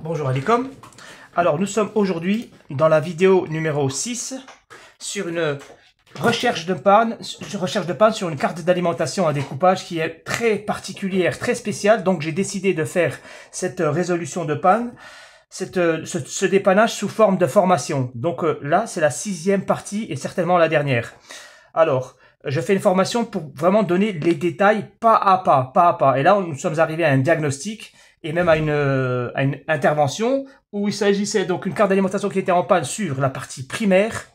Bonjour Alicom. Alors nous sommes aujourd'hui dans la vidéo numéro 6 sur une recherche de panne sur une carte d'alimentation à découpage qui est très particulière, très spéciale. Donc j'ai décidé de faire cette résolution de panne, ce dépannage sous forme de formation. Donc là c'est la 6e partie et certainement la dernière. Alors je fais une formation pour vraiment donner les détails pas à pas. Et là nous sommes arrivés à un diagnostic et même à une intervention où il s'agissait donc une carte d'alimentation qui était en panne sur la partie primaire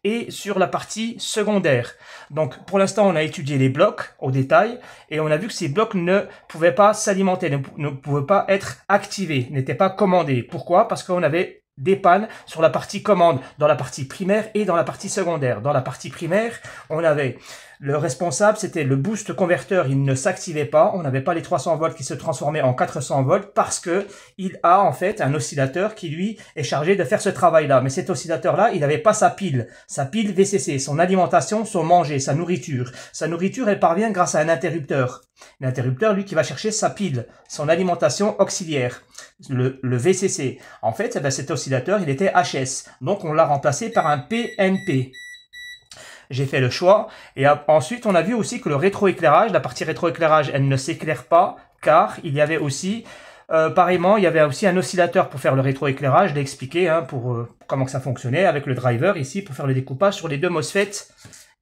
et sur la partie secondaire. Donc pour l'instant on a étudié les blocs au détail et on a vu que ces blocs ne pouvaient pas s'alimenter, ne pouvaient pas être activés, n'étaient pas commandés. Pourquoi? Parce qu'on avait des pannes sur la partie commande, dans la partie primaire et dans la partie secondaire. Dans la partie primaire, on avait le responsable, c'était le boost converteur, il ne s'activait pas, on n'avait pas les 300 volts qui se transformaient en 400 volts parce que il a en fait un oscillateur qui lui est chargé de faire ce travail-là. Mais cet oscillateur-là, il n'avait pas sa pile VCC, son alimentation, son manger, sa nourriture. Sa nourriture, elle parvient grâce à un interrupteur. L'interrupteur, lui, qui va chercher sa pile, son alimentation auxiliaire, le VCC. En fait, cet oscillateur, il était HS, donc on l'a remplacé par un PNP. J'ai fait le choix et ensuite on a vu aussi que le rétroéclairage, la partie rétroéclairage, elle ne s'éclaire pas car il y avait aussi, pareillement, il y avait aussi un oscillateur pour faire le rétroéclairage. Je l'ai expliqué pour comment que ça fonctionnait avec le driver ici pour faire le découpage sur les deux MOSFET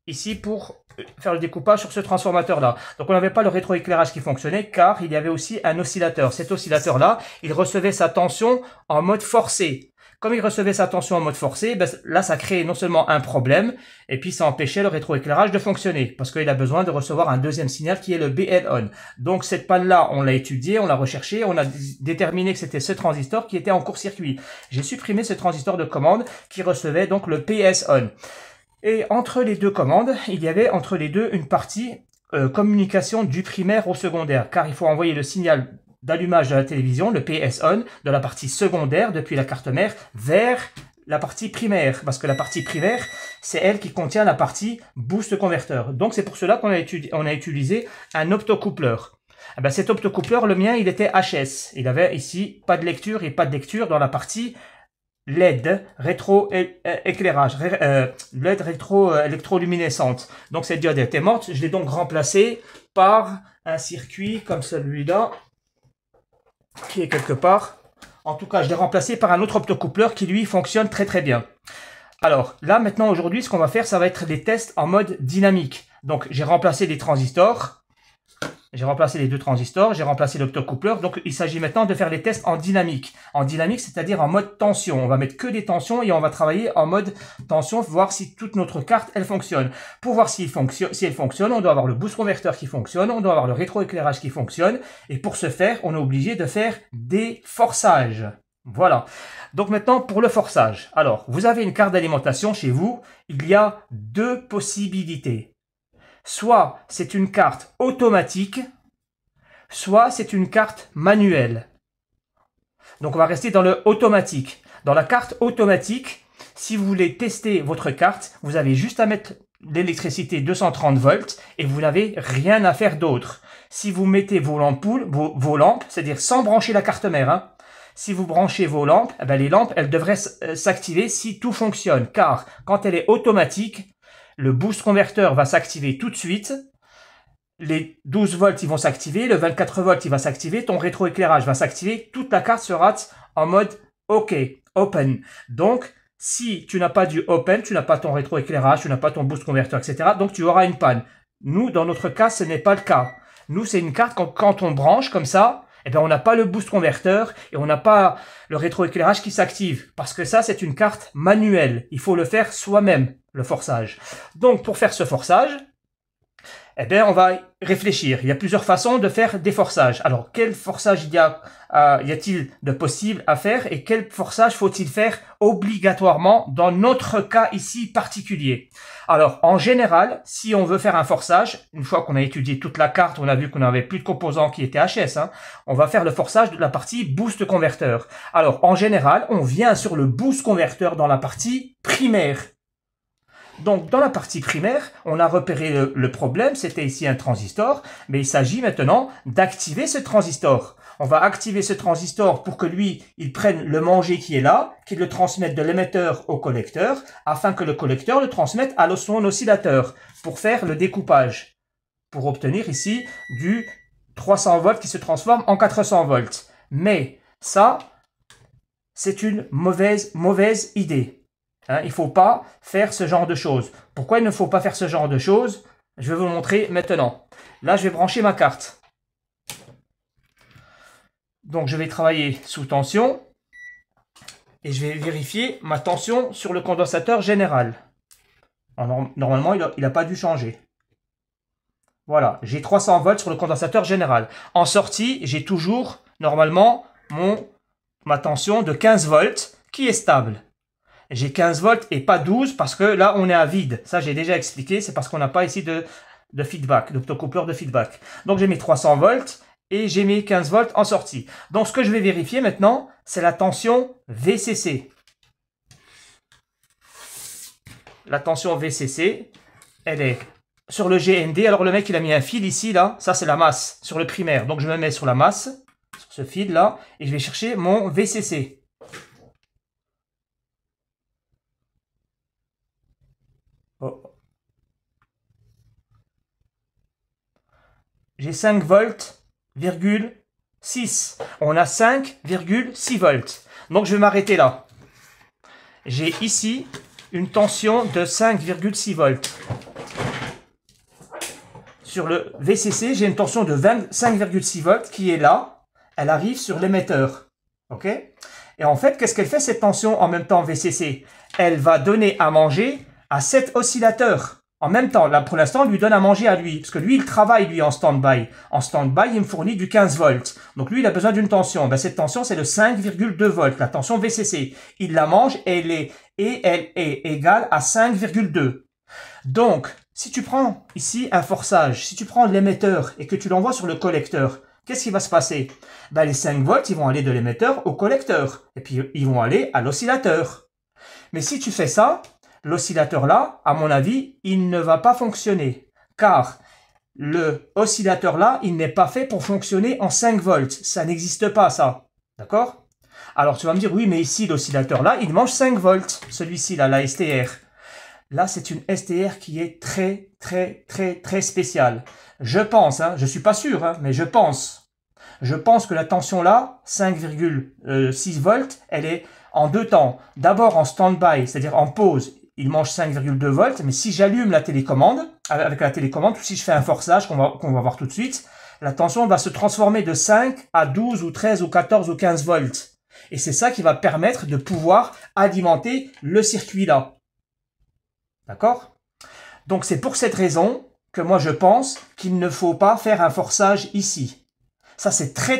ici pour faire le découpage sur ce transformateur là. Donc on n'avait pas le rétroéclairage qui fonctionnait car il y avait aussi un oscillateur. Cet oscillateur là, il recevait sa tension en mode forcé. Comme il recevait sa tension en mode forcé, là ça créait non seulement un problème, et puis ça empêchait le rétroéclairage de fonctionner, parce qu'il a besoin de recevoir un deuxième signal qui est le BL-on. Donc cette panne-là, on l'a étudiée, on l'a recherchée, on a déterminé que c'était ce transistor qui était en court-circuit. J'ai supprimé ce transistor de commande qui recevait donc le PS-on. Et entre les deux commandes, il y avait entre les deux une partie communication du primaire au secondaire, car il faut envoyer le signal d'allumage de la télévision, le PS-on, de la partie secondaire depuis la carte mère vers la partie primaire, parce que la partie primaire, c'est elle qui contient la partie boost converteur. Donc c'est pour cela qu'on a utilisé un optocoupleur. Cet optocoupleur, le mien, il était HS. Il avait ici pas de lecture et pas de lecture dans la partie LED, rétro-éclairage, LED rétro-électroluminescente. Donc cette diode était morte. Je l'ai donc remplacée par un circuit comme celui-là, qui est quelque part. En tout cas, je l'ai remplacé par un autre optocoupleur qui lui fonctionne très bien. Alors là maintenant aujourd'hui, ce qu'on va faire, ça va être des tests en mode dynamique. Donc j'ai remplacé les transistors. J'ai remplacé les deux transistors, j'ai remplacé l'optocoupleur. Donc il s'agit maintenant de faire les tests en dynamique. En dynamique, c'est-à-dire en mode tension. On va mettre que des tensions et on va travailler en mode tension, voir si toute notre carte, elle fonctionne. Pour voir si elle fonctionne, on doit avoir le boost converteur qui fonctionne, on doit avoir le rétroéclairage qui fonctionne. Et pour ce faire, on est obligé de faire des forçages. Voilà. Donc maintenant, pour le forçage. Alors, vous avez une carte d'alimentation chez vous. Il y a deux possibilités. Soit c'est une carte automatique, soit c'est une carte manuelle. Donc on va rester dans le automatique. Dans la carte automatique, si vous voulez tester votre carte, vous avez juste à mettre l'électricité 230 volts et vous n'avez rien à faire d'autre. Si vous mettez vos lampes, c'est-à-dire sans brancher la carte mère, si vous branchez vos lampes, les lampes, elles devraient s'activer si tout fonctionne. Car quand elle est automatique, le boost converteur va s'activer tout de suite, les 12 volts ils vont s'activer, le 24 volts il va s'activer, ton rétroéclairage va s'activer, toute la carte sera en mode OK, open. Donc, si tu n'as pas du open, tu n'as pas ton rétroéclairage, tu n'as pas ton boost converteur, etc., donc tu auras une panne. Nous, dans notre cas, ce n'est pas le cas. Nous, c'est une carte quand on branche comme ça, on n'a pas le boost converteur et on n'a pas le rétroéclairage qui s'active. Parce que ça, c'est une carte manuelle. Il faut le faire soi-même, le forçage. Donc, pour faire ce forçage, on va réfléchir. Il y a plusieurs façons de faire des forçages. Alors, quel forçage y a-t-il de possible à faire et quel forçage faut-il faire obligatoirement dans notre cas ici particulier? Alors, en général, si on veut faire un forçage, une fois qu'on a étudié toute la carte, on a vu qu'on n'avait plus de composants qui étaient HS, on va faire le forçage de la partie boost converteur. Alors, en général, on vient sur le boost converteur dans la partie primaire. Donc, dans la partie primaire, on a repéré le problème, c'était ici un transistor, mais il s'agit maintenant d'activer ce transistor. On va activer ce transistor pour que lui, il prenne le manger qui est là, qu'il le transmette de l'émetteur au collecteur, afin que le collecteur le transmette à son oscillateur pour faire le découpage, pour obtenir ici du 300 volts qui se transforme en 400 volts. Mais ça, c'est une mauvaise idée. Hein, il ne faut pas faire ce genre de choses. Pourquoi il ne faut pas faire ce genre de choses? Je vais vous le montrer maintenant. Là, je vais brancher ma carte. Donc, je vais travailler sous tension et je vais vérifier ma tension sur le condensateur général. Alors, normalement, il n'a pas dû changer. Voilà, j'ai 300 volts sur le condensateur général. En sortie, j'ai toujours, normalement, ma tension de 15 volts qui est stable. J'ai 15 volts et pas 12 parce que là, on est à vide. Ça, j'ai déjà expliqué, c'est parce qu'on n'a pas ici de feedback, d'optocoupleur de feedback. Donc, j'ai mis 300 volts. Et j'ai mis 15 volts en sortie. Donc, ce que je vais vérifier maintenant, c'est la tension VCC. La tension VCC, elle est sur le GND. Alors, le mec, il a mis un fil ici, là. Ça, c'est la masse sur le primaire. Donc, je me mets sur la masse, sur ce fil-là, et je vais chercher mon VCC. Oh. J'ai 5 volts. 6. On a 5,6 volts. Donc, je vais m'arrêter là. J'ai ici une tension de 5,6 volts. Sur le VCC, j'ai une tension de 5,6 volts qui est là. Elle arrive sur l'émetteur. OK? Et en fait, qu'est-ce qu'elle fait cette tension en même temps VCC? Elle va donner à manger à cet oscillateur. En même temps, là, pour l'instant, on lui donne à manger à lui. Parce que lui, il travaille, lui, en stand-by. En stand-by, il me fournit du 15 volts. Donc, lui, il a besoin d'une tension. Ben, cette tension, c'est de 5,2 volts, la tension VCC. Il la mange et elle est égale à 5,2. Donc, si tu prends ici un forçage, si tu prends l'émetteur et que tu l'envoies sur le collecteur, qu'est-ce qui va se passer? Ben, les 5 volts, ils vont aller de l'émetteur au collecteur. Et puis, ils vont aller à l'oscillateur. Mais si tu fais ça, l'oscillateur là, à mon avis, il ne va pas fonctionner. Car le oscillateur là, il n'est pas fait pour fonctionner en 5 volts. Ça n'existe pas, ça. D'accord? Alors tu vas me dire, oui, mais ici, l'oscillateur là, il mange 5 volts. Celui-ci là, la STR. Là, c'est une STR qui est très spéciale. Je pense, hein, je suis pas sûr, hein, mais je pense que la tension là, 5,6 volts, elle est en deux temps. D'abord en stand-by, c'est-à-dire en pause, il mange 5,2 volts, mais si j'allume la télécommande, avec la télécommande, ou si je fais un forçage, qu'on va voir tout de suite, la tension va se transformer de 5 à 12 ou 13 ou 14 ou 15 volts. Et c'est ça qui va permettre de pouvoir alimenter le circuit là. D'accord? Donc c'est pour cette raison que moi je pense qu'il ne faut pas faire un forçage ici. Ça c'est très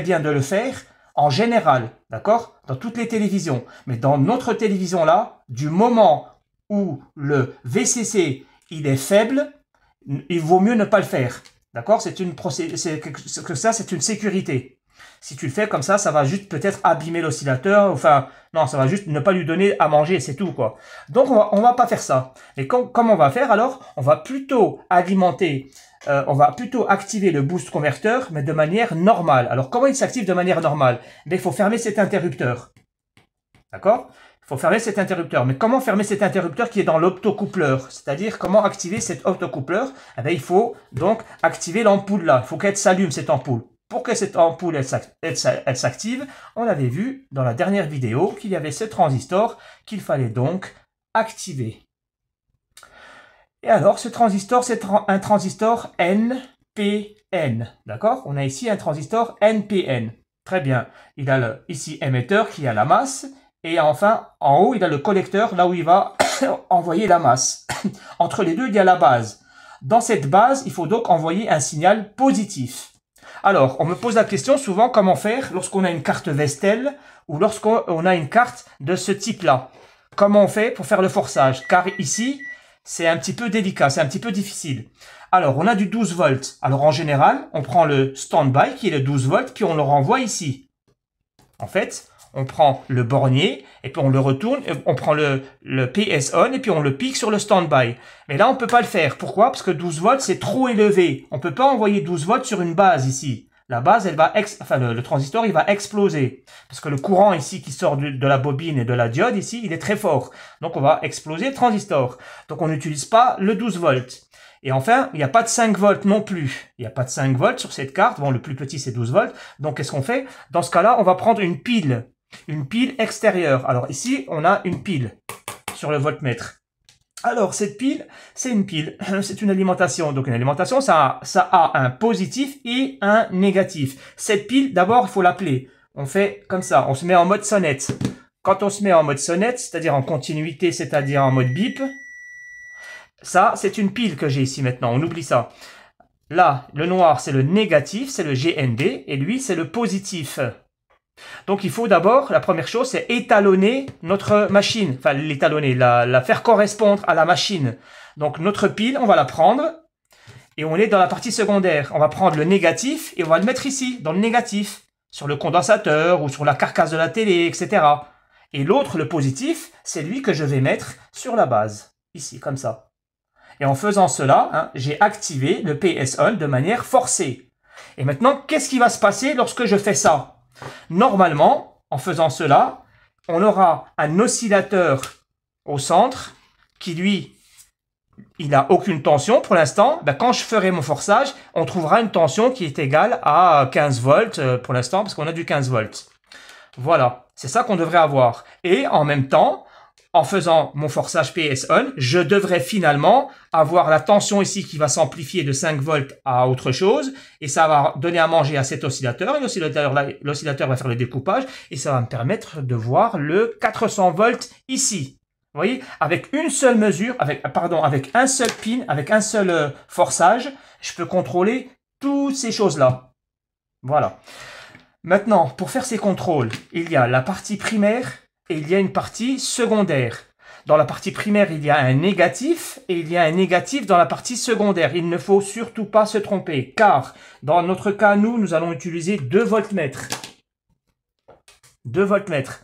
bien de le faire en général, d'accord? Dans toutes les télévisions. Mais dans notre télévision là, du moment où le VCC il est faible, il vaut mieux ne pas le faire. D'accord? C'est une sécurité. Si tu le fais comme ça va juste peut-être abîmer l'oscillateur. Enfin, non, ça va juste ne pas lui donner à manger, c'est tout, quoi. Donc, on va pas faire ça. Et comme on va faire, alors, on va plutôt alimenter, on va plutôt activer le boost converteur, mais de manière normale. Alors, comment il s'active de manière normale? Mais il faut fermer cet interrupteur. D'accord? Il faut fermer cet interrupteur. Mais comment fermer cet interrupteur qui est dans l'optocoupleur? C'est-à-dire, comment activer cet optocoupleur? Eh bien, il faut donc activer l'ampoule là. Il faut qu'elle s'allume, cette ampoule. Pour que cette ampoule elle s'active, on avait vu dans la dernière vidéo qu'il y avait ce transistor qu'il fallait donc activer. Et alors, ce transistor, c'est un transistor NPN. D'accord? On a ici un transistor NPN. Très bien. Il a ici émetteur qui a la masse. Et enfin, en haut, il a le collecteur, là où il va envoyer la masse. Entre les deux, il y a la base. Dans cette base, il faut donc envoyer un signal positif. Alors, on me pose la question souvent comment faire lorsqu'on a une carte Vestel ou lorsqu'on a une carte de ce type-là. Comment on fait pour faire le forçage? Car ici, c'est un petit peu délicat, c'est un petit peu difficile. Alors, on a du 12 volts. Alors, en général, on prend le stand-by qui est le 12 volts, puis on le renvoie ici. En fait, on prend le bornier, et puis on le retourne, on prend le PS on, et puis on le pique sur le stand-by. Mais là, on ne peut pas le faire. Pourquoi? Parce que 12 volts, c'est trop élevé. On ne peut pas envoyer 12 volts sur une base ici. la base, elle va le transistor, il va exploser. Parce que le courant ici qui sort de la bobine et de la diode, ici, il est très fort. Donc, on va exploser le transistor. Donc, on n'utilise pas le 12 volts. Et enfin, il n'y a pas de 5 volts non plus. Il n'y a pas de 5 volts sur cette carte. Bon, le plus petit, c'est 12 volts. Donc, qu'est-ce qu'on fait? Dans ce cas-là, on va prendre une pile extérieure. Alors, ici, on a une pile sur le voltmètre. Alors, cette pile, c'est une pile, c'est une alimentation. Donc, une alimentation, ça a un positif et un négatif. Cette pile, d'abord, il faut l'appeler. On fait comme ça, on se met en mode sonnette. Quand on se met en mode sonnette, c'est-à-dire en continuité, c'est-à-dire en mode bip, ça, c'est une pile que j'ai ici maintenant, on oublie ça. Là, le noir, c'est le négatif, c'est le GND, et lui, c'est le positif. Donc, il faut d'abord, la première chose, c'est étalonner notre machine. Enfin, l'étalonner, la faire correspondre à la machine. Donc, notre pile, on va la prendre et on est dans la partie secondaire. On va prendre le négatif et on va le mettre ici, dans le négatif, sur le condensateur ou sur la carcasse de la télé, etc. Et l'autre, le positif, c'est lui que je vais mettre sur la base, ici, comme ça. Et en faisant cela, hein, j'ai activé le PS-On de manière forcée. Et maintenant, qu'est-ce qui va se passer lorsque je fais ça? Normalement, en faisant cela, on aura un oscillateur au centre qui, lui, il n'a aucune tension pour l'instant. Ben, quand je ferai mon forçage, on trouvera une tension qui est égale à 15 volts pour l'instant, parce qu'on a du 15 volts. Voilà, c'est ça qu'on devrait avoir. Et en même temps, en faisant mon forçage PS-On, je devrais finalement avoir la tension ici qui va s'amplifier de 5 volts à autre chose, et ça va donner à manger à cet oscillateur, et l'oscillateur va faire le découpage, et ça va me permettre de voir le 400 volts ici. Vous voyez, avec une seule mesure, avec un seul pin, avec un seul forçage, je peux contrôler toutes ces choses-là. Voilà. Maintenant, pour faire ces contrôles, il y a la partie primaire, et il y a une partie secondaire. Dans la partie primaire, il y a un négatif et il y a un négatif dans la partie secondaire. Il ne faut surtout pas se tromper, car dans notre cas, nous allons utiliser 2 voltmètres. 2 voltmètres.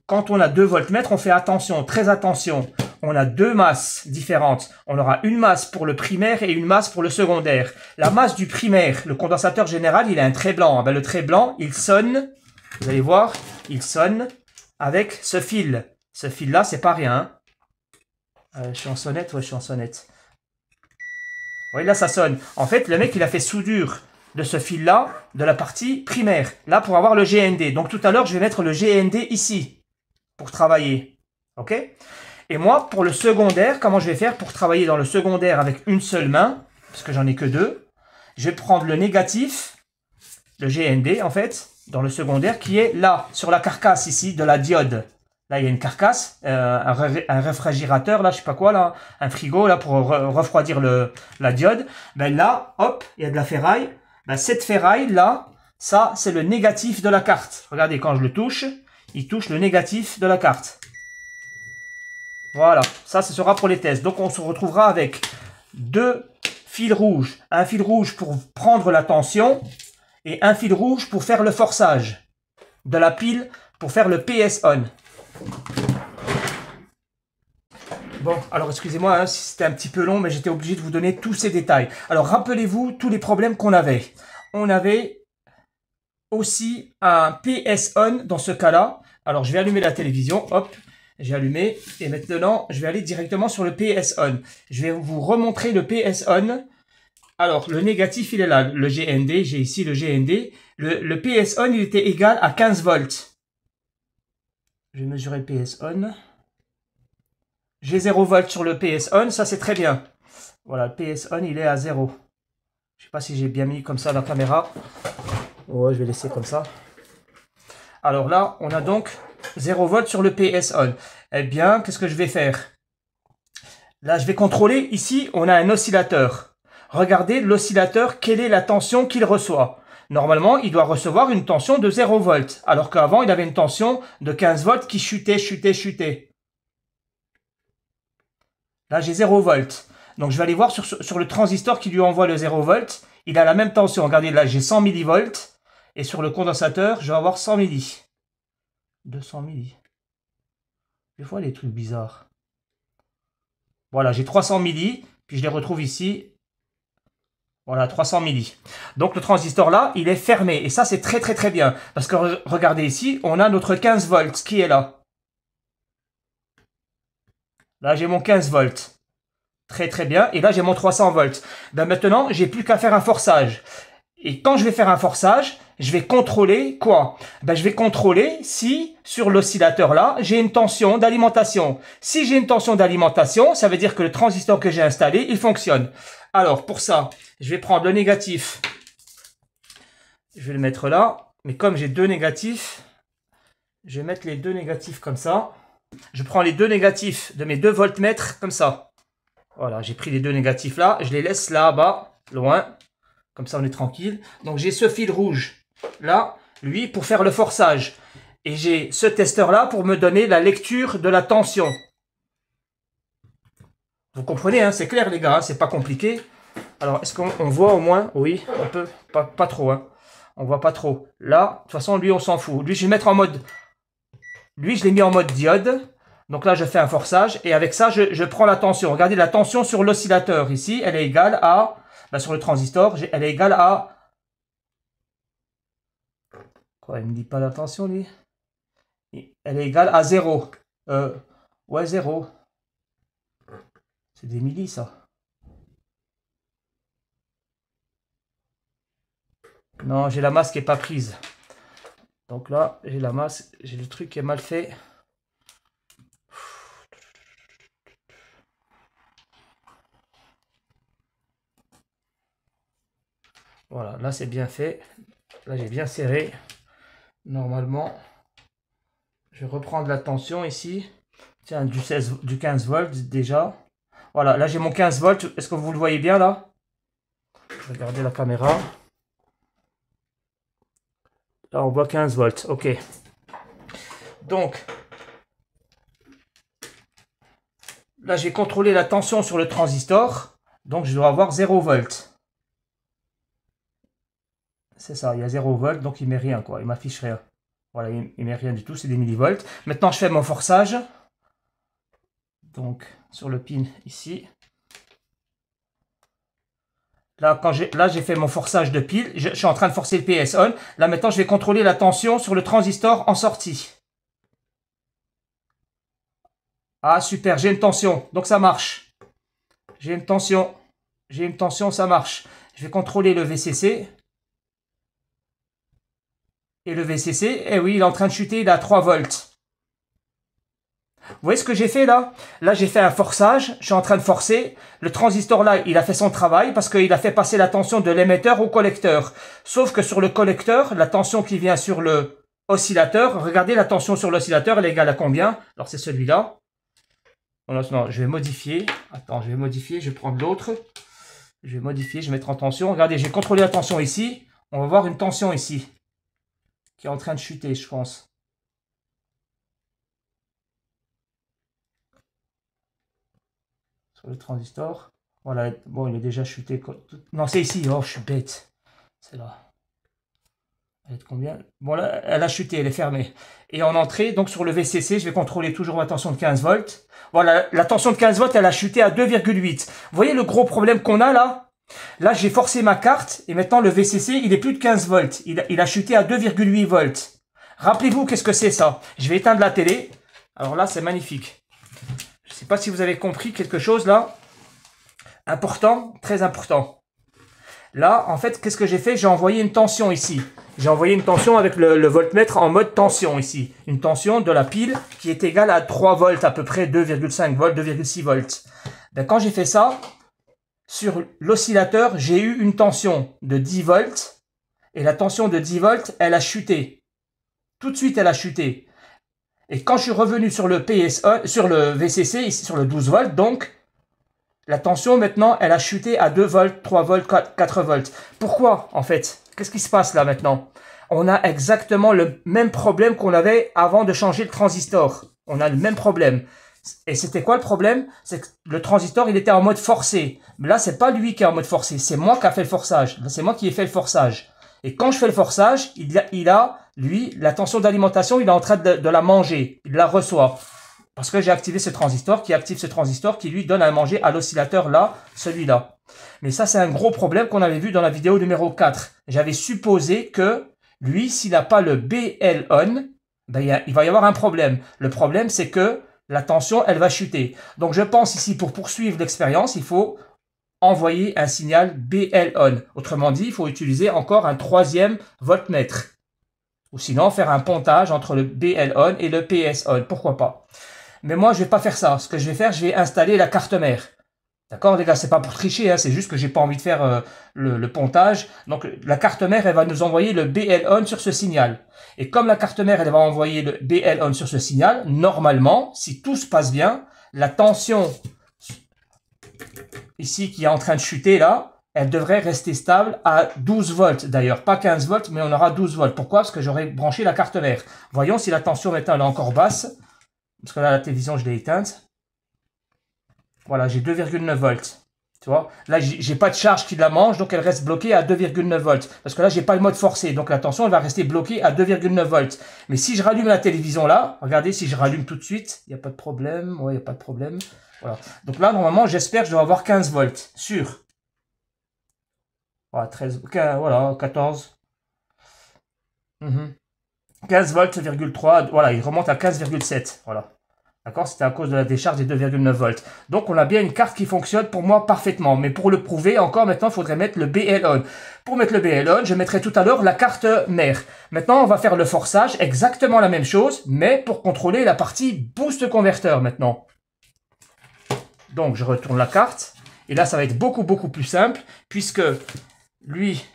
Quand on a 2 voltmètres, on fait attention, très attention. On a 2 masses différentes. On aura une masse pour le primaire et une masse pour le secondaire. La masse du primaire, le condensateur général, il a un trait blanc. Ben, le trait blanc, il sonne, vous allez voir, il sonne avec ce fil. Ce fil-là, c'est pas rien. Je suis en sonnette, ouais, je suis en sonnette. Vous voyez, là, ça sonne. En fait, le mec, il a fait soudure de ce fil-là, de la partie primaire. Là, pour avoir le GND. Donc, tout à l'heure, je vais mettre le GND ici, pour travailler. OK? Et moi, pour le secondaire, comment je vais faire pour travailler dans le secondaire avec une seule main, parce que j'en ai que 2, je vais prendre le négatif, le GND, en fait, dans le secondaire, qui est là, sur la carcasse ici, de la diode. Là, il y a une carcasse, un réfrigérateur, là, je sais pas quoi, là, un frigo, là, pour refroidir la diode. Ben là, hop, il y a de la ferraille. Ben, cette ferraille, là, ça, c'est le négatif de la carte. Regardez, quand je le touche, il touche le négatif de la carte. Voilà, ça, ce sera pour les tests. Donc, on se retrouvera avec 2 fils rouges. Un fil rouge pour prendre la tension et un fil rouge pour faire le forçage de la pile, pour faire le PS-On. Bon, alors excusez-moi si c'était un petit peu long, mais j'étais obligé de vous donner tous ces détails. Alors, rappelez-vous tous les problèmes qu'on avait. On avait aussi un PS-On dans ce cas-là. Alors, je vais allumer la télévision, hop. J'ai allumé et maintenant, je vais aller directement sur le PS-On. Je vais vous remontrer le PS-On. Alors, le négatif, il est là, le GND. J'ai ici le GND. Le PS-On, il était égal à 15 volts. Je vais mesurer le PS-On. J'ai 0 volts sur le PS-On, ça c'est très bien. Voilà, le PS-On, il est à 0. Je ne sais pas si j'ai bien mis comme ça la caméra. Ouais, je vais laisser comme ça. Alors là, on a donc 0 volts sur le PS-On. Eh bien, qu'est-ce que je vais faire? Là, je vais contrôler. Ici, on a un oscillateur. Regardez l'oscillateur, quelle est la tension qu'il reçoit. Normalement, il doit recevoir une tension de 0 volts. Alors qu'avant, il avait une tension de 15 volts qui chutait. Là, j'ai 0 volts. Donc, je vais aller voir sur le transistor qui lui envoie le 0 volts. Il a la même tension. Regardez, là, j'ai 100 millivolts. Et sur le condensateur, je vais avoir 100 milli. 200 milli. Des fois, les trucs bizarres. Voilà, j'ai 300 milli. Puis, je les retrouve ici. Voilà, 300 milli. Donc le transistor là, il est fermé. Et ça, c'est très très très bien. Parce que regardez ici, on a notre 15 volts qui est là. Là, j'ai mon 15 volts. Très très bien. Et là, j'ai mon 300 volts. Ben, maintenant, j'ai plus qu'à faire un forçage. Et quand je vais faire un forçage, je vais contrôler quoi? Ben, je vais contrôler si, sur l'oscillateur là, j'ai une tension d'alimentation. Si j'ai une tension d'alimentation, ça veut dire que le transistor que j'ai installé, il fonctionne. Alors, pour ça, je vais prendre le négatif. Je vais le mettre là. Mais comme j'ai deux négatifs, je vais mettre les deux négatifs comme ça. Je prends les deux négatifs de mes deux voltmètres comme ça. Voilà, j'ai pris les deux négatifs là. Je les laisse là-bas, loin. Comme ça, on est tranquille. Donc, j'ai ce fil rouge là, lui, pour faire le forçage. Et j'ai ce testeur-là pour me donner la lecture de la tension. Vous comprenez, hein, c'est clair, les gars, hein, c'est pas compliqué. Alors, est-ce qu'on voit au moins? Oui, un peu, pas trop. Hein. On voit pas trop. Là, de toute façon, lui, on s'en fout. Lui, je vais le mettre en mode... Lui, je l'ai mis en mode diode. Donc là, je fais un forçage. Et avec ça, je prends la tension. Regardez, la tension sur l'oscillateur, ici, elle est égale à... Ben, sur le transistor, elle est égale à... Quoi, il ne me dit pas la tension, lui? Elle est égale à 0. Ouais, 0. C'est des millis, ça. Non, j'ai la masse qui n'est pas prise. Donc là, j'ai la masse, j'ai le truc qui est mal fait. Voilà, là c'est bien fait. Là j'ai bien serré. Normalement, je vais reprendre la tension ici. Tiens, du 15 volts déjà. Voilà, là j'ai mon 15 volts. Est-ce que vous le voyez bien là? Regardez la caméra. Là on voit 15 volts, ok. Donc, là j'ai contrôlé la tension sur le transistor. Donc je dois avoir 0 volts. C'est ça, il y a 0 volts, donc il ne met rien, quoi. Il m'affiche rien. Voilà, il ne met rien du tout, c'est des millivolts. Maintenant, je fais mon forçage. Donc, sur le pin ici. Là, j'ai fait mon forçage de pile. Je suis en train de forcer le PS on. Là, maintenant, je vais contrôler la tension sur le transistor en sortie. Ah, super, j'ai une tension. Donc, ça marche. J'ai une tension. J'ai une tension, ça marche. Je vais contrôler le VCC. Et le VCC, eh oui, il est en train de chuter, il est à 3 volts. Vous voyez ce que j'ai fait là? Là, j'ai fait un forçage, je suis en train de forcer. Le transistor là, il a fait son travail parce qu'il a fait passer la tension de l'émetteur au collecteur. Sauf que sur le collecteur, la tension qui vient sur le oscillateur, regardez la tension sur l'oscillateur, elle est égale à combien? Alors, c'est celui-là. Non, je vais modifier. Attends, je vais modifier, je vais prendre l'autre. Je vais modifier, je vais mettre en tension. Regardez, j'ai contrôlé la tension ici. On va voir une tension ici qui est en train de chuter, je pense. Sur le transistor. Voilà, bon, il est déjà chuté. Non, c'est ici. Oh, je suis bête. C'est là. Elle est de combien? Bon, là, elle a chuté, elle est fermée. Et en entrée, donc sur le VCC, je vais contrôler toujours ma tension de 15 volts. Voilà, la tension de 15 volts, elle a chuté à 2,8. Vous voyez le gros problème qu'on a là? Là, j'ai forcé ma carte et maintenant le VCC, il est plus de 15 volts. Il a chuté à 2,8 volts. Rappelez-vous, qu'est-ce que c'est ça? Je vais éteindre la télé. Alors là, c'est magnifique. Je ne sais pas si vous avez compris quelque chose là. Important, très important. Là, en fait, qu'est-ce que j'ai fait? J'ai envoyé une tension ici. J'ai envoyé une tension avec le voltmètre en mode tension ici. Une tension de la pile qui est égale à 3 volts, à peu près 2,5 volts, 2,6 volts. Ben, quand j'ai fait ça, sur l'oscillateur, j'ai eu une tension de 10 volts. Et la tension de 10 volts, elle a chuté. Tout de suite, elle a chuté. Et quand je suis revenu sur le PSE, sur le VCC, ici sur le 12 volts, donc, la tension maintenant, elle a chuté à 2 volts, 3 volts, 4 volts. Pourquoi, en fait? Qu'est-ce qui se passe là maintenant? On a exactement le même problème qu'on avait avant de changer le transistor. On a le même problème. Et c'était quoi le problème? C'est que le transistor, il était en mode forcé. Mais là, c'est pas lui qui est en mode forcé. C'est moi qui a fait le forçage. C'est moi qui ai fait le forçage. Et quand je fais le forçage, lui, la tension d'alimentation, il est en train de la manger. Il la reçoit. Parce que j'ai activé ce transistor qui active ce transistor qui lui donne à manger à l'oscillateur là, celui-là. Mais ça, c'est un gros problème qu'on avait vu dans la vidéo numéro 4. J'avais supposé que lui, s'il n'a pas le BL on, ben, il va y avoir un problème. Le problème, c'est que la tension, elle va chuter. Donc, je pense ici, pour poursuivre l'expérience, il faut envoyer un signal BL on. Autrement dit, il faut utiliser encore un troisième voltmètre. Ou sinon, faire un pontage entre le BL on et le PS on. Pourquoi pas? Mais moi, je vais pas faire ça. Ce que je vais faire, je vais installer la carte mère. D'accord, les gars, c'est pas pour tricher, hein, c'est juste que j'ai pas envie de faire le pontage. Donc, la carte mère, elle va nous envoyer le BL on sur ce signal. Et comme la carte mère, elle va envoyer le BL on sur ce signal, normalement, si tout se passe bien, la tension ici qui est en train de chuter là, elle devrait rester stable à 12 volts d'ailleurs. Pas 15 volts, mais on aura 12 volts. Pourquoi? Parce que j'aurais branché la carte mère. Voyons si la tension maintenant elle est encore basse. Parce que là, la télévision, je l'ai éteinte. Voilà, j'ai 2,9 volts. Tu vois, là, j'ai pas de charge qui la mange, donc elle reste bloquée à 2,9 volts. Parce que là, j'ai pas le mode forcé, donc la tension, elle va rester bloquée à 2,9 volts. Mais si je rallume la télévision là, regardez, si je rallume tout de suite, il n'y a pas de problème. Ouais, il n'y a pas de problème. Voilà. Donc là, normalement, j'espère que je dois avoir 15 volts. Sûr. Voilà, 13, 15, voilà, 14. 15 volts, 3. Voilà, il remonte à 15,7. Voilà. D'accord, c'était à cause de la décharge des 2,9 volts. Donc, on a bien une carte qui fonctionne pour moi parfaitement. Mais pour le prouver, encore maintenant, il faudrait mettre le BL on. Pour mettre le BL on, je mettrai tout à l'heure la carte mère. Maintenant, on va faire le forçage, exactement la même chose, mais pour contrôler la partie boost converteur maintenant. Donc, je retourne la carte. Et là, ça va être beaucoup plus simple, puisque lui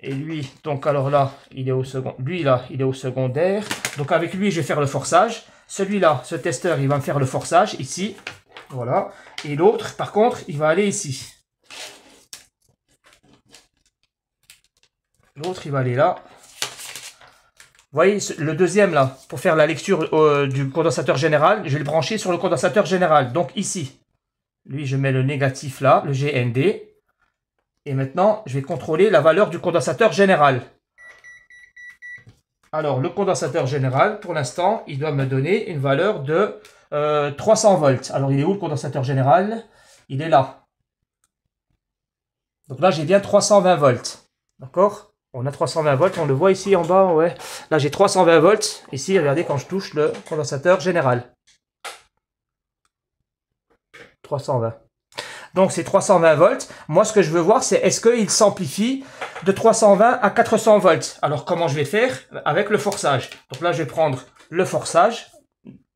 et lui, donc alors là, il est au second. Lui, là, il est au secondaire. Donc, avec lui, je vais faire le forçage. Celui-là, ce testeur, il va me faire le forçage ici. Voilà. Et l'autre, par contre, il va aller ici. L'autre, il va aller là. Vous voyez, le deuxième, là, pour faire la lecture du condensateur général, je vais le brancher sur le condensateur général. Donc, ici. Lui, je mets le négatif là, le GND. Et maintenant, je vais contrôler la valeur du condensateur général. Alors, le condensateur général, pour l'instant, il doit me donner une valeur de 300 volts. Alors, il est où le condensateur général? Il est là. Donc là, j'ai bien 320 volts. D'accord? On a 320 volts, on le voit ici en bas, ouais. Là, j'ai 320 volts. Ici, regardez quand je touche le condensateur général. 320. Donc, c'est 320 volts. Moi, ce que je veux voir, c'est est-ce qu'il s'amplifie de 320 à 400 volts. Alors, comment je vais faire? Avec le forçage. Donc là, je vais prendre le forçage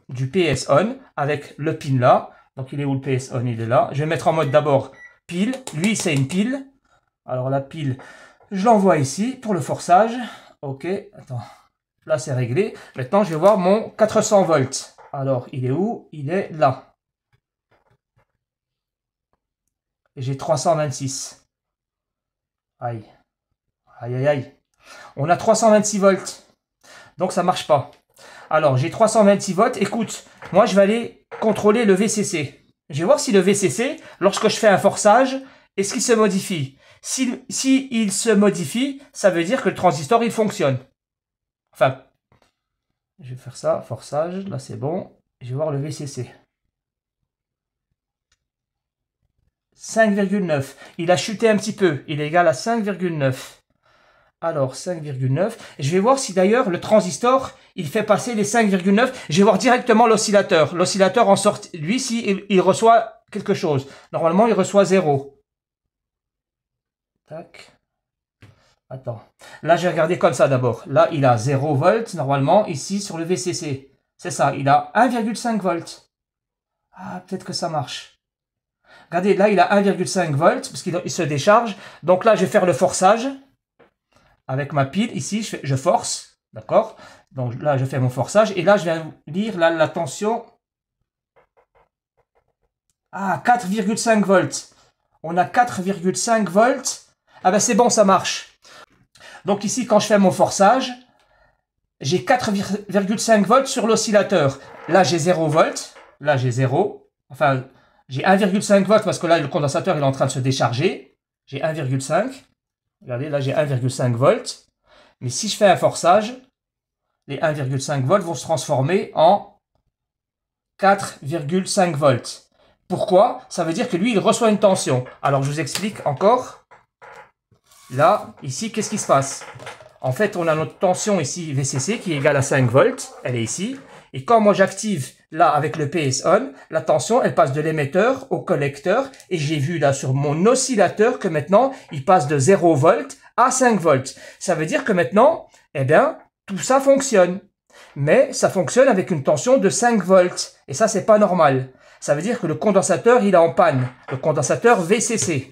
du PS on avec le pin là. Donc, il est où le PS on? Il est là. Je vais mettre en mode d'abord pile. Lui, c'est une pile. Alors, la pile, je l'envoie ici pour le forçage. Ok, attends. Là, c'est réglé. Maintenant, je vais voir mon 400 volts. Alors, il est où? Il est là. Et j'ai 326. Aïe. Aïe, aïe, aïe. On a 326 volts. Donc, ça ne marche pas. Alors, j'ai 326 volts. Écoute, moi, je vais aller contrôler le VCC. Je vais voir si le VCC, lorsque je fais un forçage, est-ce qu'il se modifie? Si il se modifie, ça veut dire que le transistor, il fonctionne. Enfin, je vais faire ça, forçage. Là, c'est bon. Je vais voir le VCC. 5,9. Il a chuté un petit peu. Il est égal à 5,9. Alors, 5,9. Je vais voir si d'ailleurs le transistor, il fait passer les 5,9. Je vais voir directement l'oscillateur. L'oscillateur en sort, lui, si il reçoit quelque chose. Normalement, il reçoit 0. Tac. Attends. Là, je vais regarder comme ça d'abord. Là, il a 0 volts normalement ici sur le VCC. C'est ça, il a 1,5 volts. Ah, peut-être que ça marche. Regardez, là, il a 1,5 volts parce qu'il se décharge. Donc là, je vais faire le forçage avec ma pile. Ici, je force. D'accord? Donc là, je fais mon forçage. Et là, je vais lire la tension. Ah, 4,5 volts. On a 4,5 volts. Ah ben, c'est bon, ça marche. Donc ici, quand je fais mon forçage, j'ai 4,5 volts sur l'oscillateur. Là, j'ai 0 volts. Là, j'ai 0. Enfin, j'ai 1,5 volts parce que là, le condensateur il est en train de se décharger. J'ai 1,5. Regardez, là, j'ai 1,5 volts. Mais si je fais un forçage, les 1,5 volts vont se transformer en 4,5 volts. Pourquoi? Ça veut dire que lui, il reçoit une tension. Alors, je vous explique encore. Là, ici, qu'est-ce qui se passe? En fait, on a notre tension ici, VCC, qui est égale à 5 volts. Elle est ici. Et quand moi, j'active là, avec le PS on, la tension, elle passe de l'émetteur au collecteur. Et j'ai vu là, sur mon oscillateur, que maintenant, il passe de 0 volts à 5 volts. Ça veut dire que maintenant, eh bien, tout ça fonctionne. Mais ça fonctionne avec une tension de 5 volts. Et ça, c'est pas normal. Ça veut dire que le condensateur, il est en panne. Le condensateur VCC.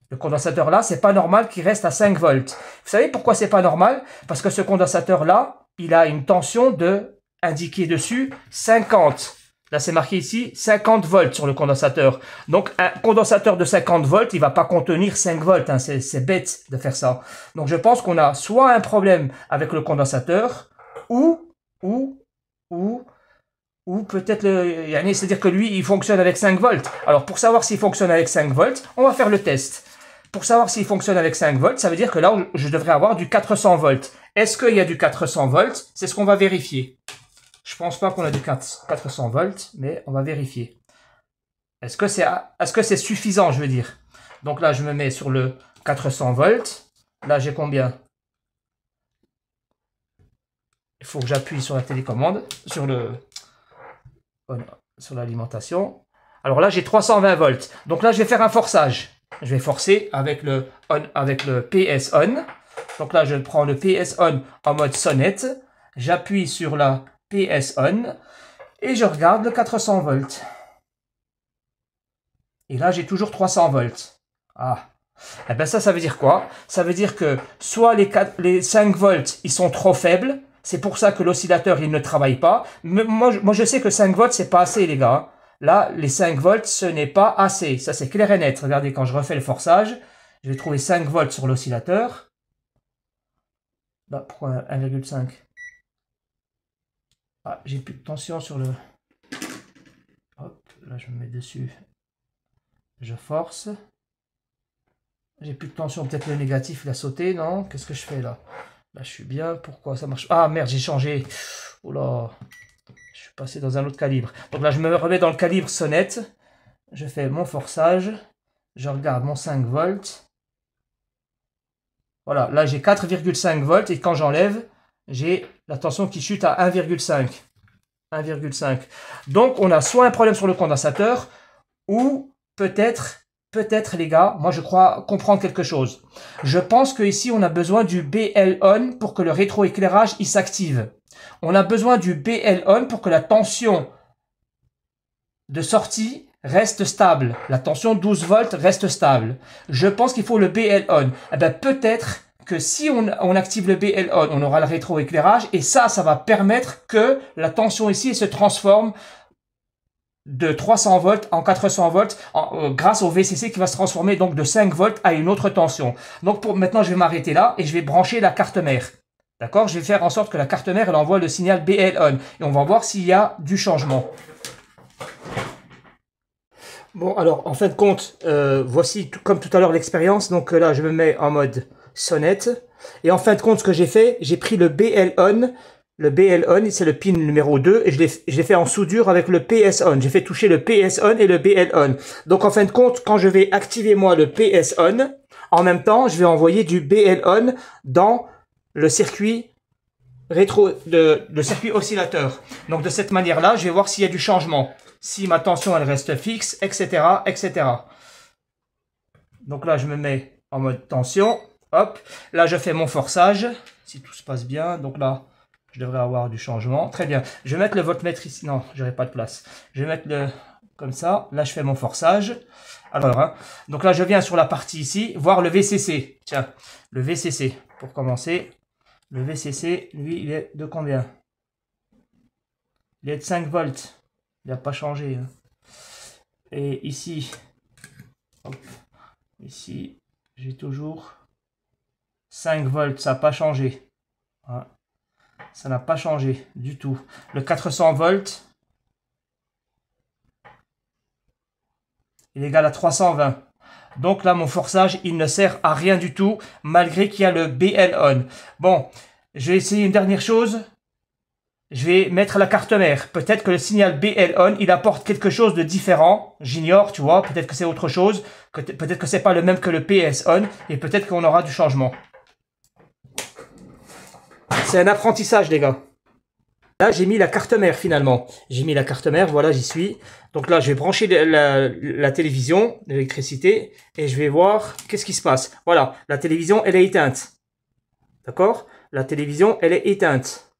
Le condensateur là, c'est pas normal qu'il reste à 5 volts. Vous savez pourquoi c'est pas normal? Parce que ce condensateur là, il a une tension de, indiqué dessus, 50. Là, c'est marqué ici 50 volts sur le condensateur. Donc, un condensateur de 50 volts, il va pas contenir 5 volts. Hein. C'est bête de faire ça. Donc, je pense qu'on a soit un problème avec le condensateur, ou peut-être c'est-à-dire que lui, il fonctionne avec 5 volts. Alors, pour savoir s'il fonctionne avec 5 volts, on va faire le test. Pour savoir s'il fonctionne avec 5 volts, ça veut dire que là, je devrais avoir du 400 volts. Est-ce qu'il y a du 400 volts? C'est ce qu'on va vérifier. Je pense pas qu'on a du 400 volts, mais on va vérifier. Est-ce que c'est suffisant, je veux dire? Donc là, je me mets sur le 400 volts. Là, j'ai combien? Il faut que j'appuie sur la télécommande, sur l'alimentation. Alors là, j'ai 320 volts. Donc là, je vais faire un forçage. Je vais forcer avec le PS on. Donc là, je prends le PS on en mode sonnette. J'appuie sur la PS on et je regarde le 400 volts. Et là, j'ai toujours 300 volts. Ah. Eh bien ça veut dire quoi? Ça veut dire que soit les 5 volts, ils sont trop faibles. C'est pour ça que l'oscillateur, il ne travaille pas. Mais moi, je sais que 5 volts, c'est pas assez, les gars. Là, les 5 volts, ce n'est pas assez. Ça, c'est clair et net. Regardez, quand je refais le forçage, je vais trouver 5 volts sur l'oscillateur. Là, pourquoi 1,5? Ah, j'ai plus de tension sur le... Hop, là, je me mets dessus. Je force. J'ai plus de tension. Peut-être le négatif, il a sauté, non? Qu'est-ce que je fais, là? Là, je suis bien. Pourquoi ça marche? Ah, merde, j'ai changé. Oh là. Je suis passé dans un autre calibre. Donc là, je me remets dans le calibre sonnette. Je fais mon forçage. Je regarde mon 5 volts. Voilà, là, j'ai 4,5 volts. Et quand j'enlève, j'ai la tension qui chute à 1,5. 1,5. Donc, on a soit un problème sur le condensateur, ou peut-être, les gars, moi, je crois comprendre quelque chose. Je pense qu'ici, on a besoin du BL on pour que le rétroéclairage, il s'active. On a besoin du BL on pour que la tension de sortie reste stable. La tension 12 volts reste stable. Je pense qu'il faut le BL on. Eh bien, peut-être que si on active le BL on aura le rétroéclairage et ça va permettre que la tension ici se transforme de 300 volts en 400 volts grâce au VCC qui va se transformer donc de 5 volts à une autre tension. Donc maintenant, je vais m'arrêter là et je vais brancher la carte mère. D'accord? Je vais faire en sorte que la carte mère, elle envoie le signal BL on. Et on va voir s'il y a du changement. Bon, alors, en fin de compte, voici, comme tout à l'heure, l'expérience. Donc là, je me mets en mode sonnette. Et en fin de compte, ce que j'ai fait, j'ai pris le BL on. Le BL on, c'est le pin numéro 2. Et je l'ai fait en soudure avec le PS on. J'ai fait toucher le PS on et le BL on. Donc, en fin de compte, quand je vais activer, moi, le PS on, en même temps, je vais envoyer du BL on dans le circuit le circuit oscillateur. Donc de cette manière-là, je vais voir s'il y a du changement. Si ma tension elle reste fixe, etc., etc. Donc là, je me mets en mode tension. Hop. Là, je fais mon forçage. Si tout se passe bien. Donc là, je devrais avoir du changement. Très bien. Je vais mettre le voltmètre ici. Non, j'aurai pas de place. Je vais mettre le comme ça. Là, je fais mon forçage. Alors, hein, donc là, je viens sur la partie ici, voir le VCC. Tiens, le VCC, pour commencer. Le VCC, lui, il est de combien? Il est de 5 volts. Il n'a pas changé. Hein. Et ici, hop, ici, j'ai toujours 5 volts. Ça n'a pas changé. Hein. Ça n'a pas changé du tout. Le 400 volts, il est égal à 320. Donc là, mon forçage, il ne sert à rien du tout, malgré qu'il y a le BL on. Bon, je vais essayer une dernière chose. je vais mettre la carte mère. Peut-être que le signal BL on, il apporte quelque chose de différent. J'ignore, tu vois. Peut-être que c'est autre chose. Peut-être que c'est pas le même que le PS on. Et peut-être qu'on aura du changement. C'est un apprentissage, les gars. Là, j'ai mis la carte mère, finalement. J'ai mis la carte mère, voilà, j'y suis. Donc là, je vais brancher la télévision, l'électricité. Et je vais voir qu'est-ce qui se passe. Voilà, la télévision, elle est éteinte. D'accord? La télévision, elle est éteinte.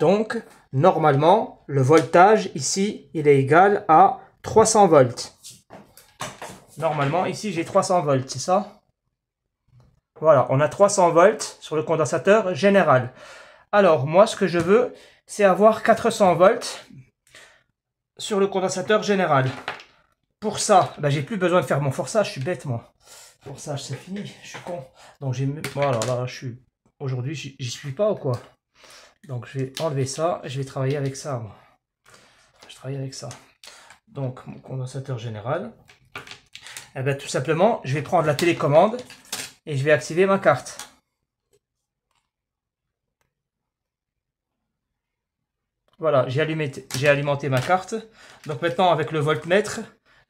Donc, normalement, le voltage ici, il est égal à 300 volts. Normalement, ici, j'ai 300 volts, c'est ça? Voilà, on a 300 volts sur le condensateur général. Alors, moi, ce que je veux, c'est avoir 400 volts sur le condensateur général. Pour ça, ben, j'ai plus besoin de faire mon forçage, je suis bête, moi. Forçage, c'est fini, je suis con. Donc, voilà, là, aujourd'hui, j'y suis pas ou quoi? Donc, je vais enlever ça et je vais travailler avec ça, moi. Je travaille avec ça. Donc, mon condensateur général. Eh ben, tout simplement, je vais prendre la télécommande et je vais activer ma carte. Voilà, j'ai alimenté ma carte. Donc maintenant, avec le voltmètre,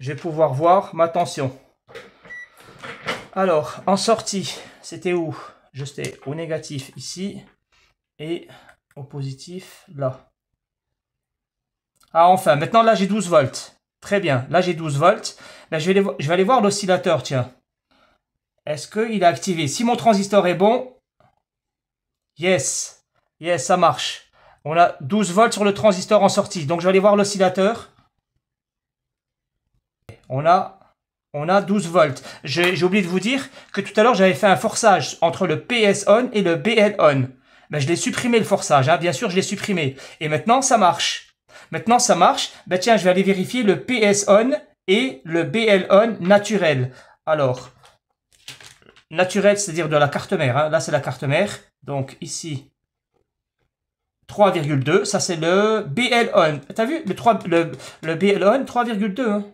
je vais pouvoir voir ma tension. Alors, en sortie, c'était où? J'étais au négatif ici et au positif là. Ah, enfin, maintenant là, j'ai 12 volts. Très bien, là j'ai 12 volts. Ben, je vais aller voir l'oscillateur, tiens. Est-ce qu'il est activé? Si mon transistor est bon, yes, yes, ça marche. On a 12 volts sur le transistor en sortie. Donc, je vais aller voir l'oscillateur. On a 12 volts. J'ai oublié de vous dire que tout à l'heure, j'avais fait un forçage entre le PS on et le BL on. Ben, je l'ai supprimé le forçage. Hein. Bien sûr, je l'ai supprimé. Et maintenant, ça marche. Maintenant, ça marche. Ben, tiens, je vais aller vérifier le PS on et le BL on naturel. Alors, naturel, c'est-à-dire de la carte mère. Hein. Là, c'est la carte mère. Donc, ici... 3,2, ça c'est le BL on. T'as vu le BL on 3,2. Hein.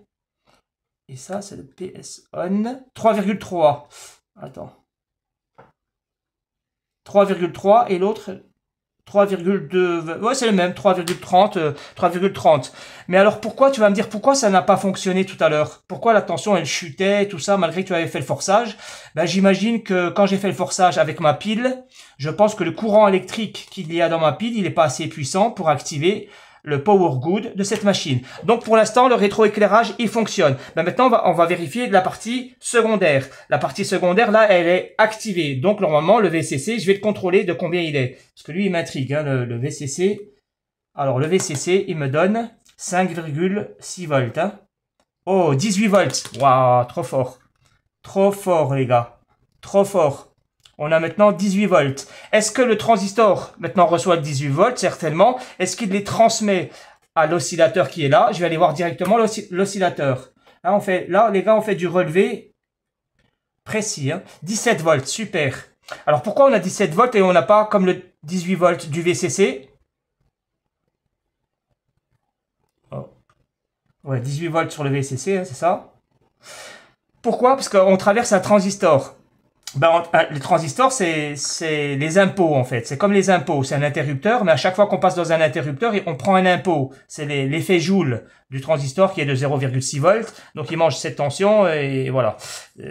Et ça c'est le PS on 3,3. Attends. 3,3 et l'autre 3,2. Ouais, c'est le même, 3,30. 3,30. Mais alors pourquoi, tu vas me dire pourquoi ça n'a pas fonctionné tout à l'heure? Pourquoi la tension elle chutait, tout ça, malgré que tu avais fait le forçage? Ben, j'imagine que quand j'ai fait le forçage avec ma pile, je pense que le courant électrique qu'il y a dans ma pile, il n'est pas assez puissant pour activer le power good de cette machine. Donc pour l'instant, le rétroéclairage, il fonctionne. Ben maintenant, on va vérifier la partie secondaire. La partie secondaire, là, elle est activée. Donc normalement, le VCC, je vais le contrôler de combien il est. Parce que lui, il m'intrigue, hein, le VCC. Alors le VCC, il me donne 5,6 volts. Hein. Oh, 18 volts. Waouh, trop fort. Trop fort, les gars. Trop fort. On a maintenant 18 volts. Est-ce que le transistor maintenant reçoit 18 volts? Certainement. Est-ce qu'il les transmet à l'oscillateur qui est là? Je vais aller voir directement l'oscillateur. Là, les gars, on fait du relevé précis. Hein. 17 volts, super. Alors, pourquoi on a 17 volts et on n'a pas comme le 18 volts du VCC? Oh. Ouais, 18 volts sur le VCC, hein, c'est ça. Pourquoi? Parce qu'on traverse un transistor. Ben, les transistors, c'est les impôts, en fait. C'est comme les impôts. C'est un interrupteur, mais à chaque fois qu'on passe dans un interrupteur, on prend un impôt. C'est l'effet Joule du transistor qui est de 0,6 volts. Donc, il mange cette tension et voilà.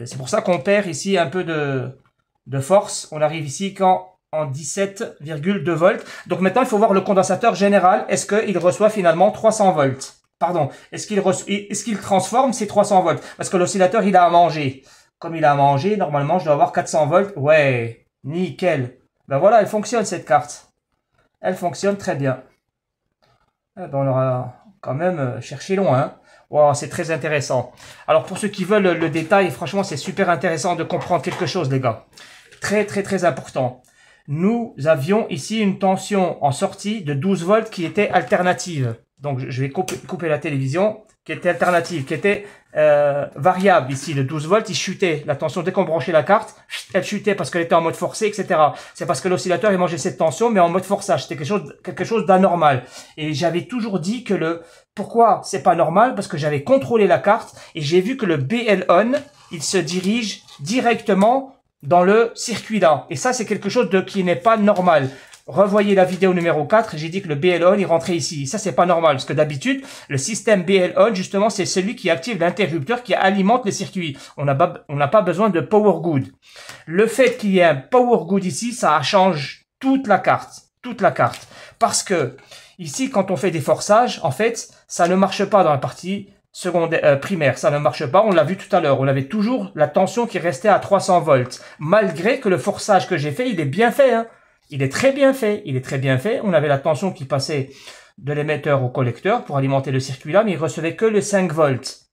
C'est pour ça qu'on perd ici un peu de force. On arrive ici en 17,2 volts. Donc, maintenant, il faut voir le condensateur général. Est-ce qu'il reçoit finalement 300 volts? Pardon. Est-ce qu'il transforme ces 300 volts? Parce que l'oscillateur, il a à manger. Comme il a à manger, normalement, je dois avoir 400 volts. Ouais, nickel. Ben voilà, elle fonctionne, cette carte. Elle fonctionne très bien. Eh ben, on aura quand même cherché loin. Hein. Wow, c'est très intéressant. Alors, pour ceux qui veulent le détail, franchement, c'est super intéressant de comprendre quelque chose, les gars. Très, très, très important. Nous avions ici une tension en sortie de 12 volts qui était alternative. Donc, je vais couper la télévision, qui était alternative, qui était variable ici, de 12 volts, il chutait. La tension, dès qu'on branchait la carte, elle chutait parce qu'elle était en mode forcé, etc. C'est parce que l'oscillateur, il mangeait cette tension, mais en mode forçage. C'était quelque chose d'anormal. Et j'avais toujours dit que pourquoi c'est pas normal? Parce que j'avais contrôlé la carte et j'ai vu que le BL on, il se dirige directement dans le circuit là. Et ça, c'est quelque chose qui n'est pas normal. revoyez la vidéo numéro 4, j'ai dit que le BL-on, il rentrait ici. Ça, c'est pas normal, parce que d'habitude, le système BL-on, justement, c'est celui qui active l'interrupteur qui alimente le circuit. On n'a pas besoin de power good. Le fait qu'il y ait un power good ici, ça change toute la carte. Toute la carte. Parce que, ici, quand on fait des forçages, en fait, ça ne marche pas dans la partie secondaire, primaire, ça ne marche pas, on l'a vu tout à l'heure, on avait toujours la tension qui restait à 300 volts, malgré que le forçage que j'ai fait, il est bien fait, hein. Il est très bien fait, il est très bien fait, on avait la tension qui passait de l'émetteur au collecteur pour alimenter le circuit là, mais il recevait que les 5 volts.